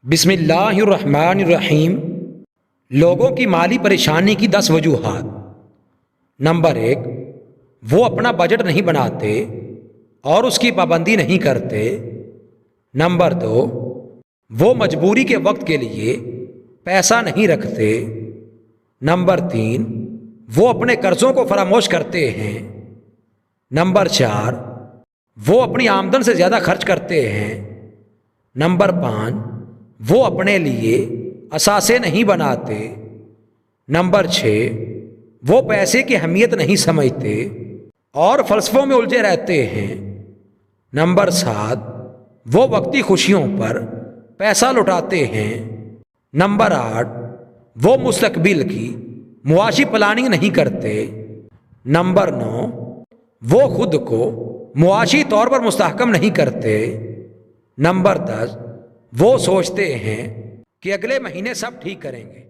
بسم اللہ الرحمن الرحیم۔ لوگوں کی مالی پریشانی کی 10 وجوہات۔ نمبر 1، وہ اپنا بجٹ نہیں بناتے اور اس کی پابندی نہیں کرتے۔ نمبر 2، وہ مجبوری کے وقت کے لیے پیسہ نہیں رکھتے۔ نمبر 3، وہ اپنے قرضوں کو فراموش کرتے ہیں۔ نمبر 4، وہ اپنی آمدن سے زیادہ خرچ کرتے ہیں۔ نمبر 5، وہ اپنے لیے اثاثے نہیں بناتے۔ نمبر 6، وہ پیسے کی اہمیت نہیں سمجھتے اور فلسفوں میں الجھے رہتے ہیں۔ نمبر 7، وہ وقتی خوشیوں پر پیسہ لٹاتے ہیں۔ نمبر 8، وہ مستقبل کی معاشی پلاننگ نہیں کرتے۔ نمبر 9، وہ خود کو معاشی طور پر مستحکم نہیں کرتے۔ نمبر 10، وہ سوچتے ہیں کہ اگلے مہینے سب ٹھیک کریں گے۔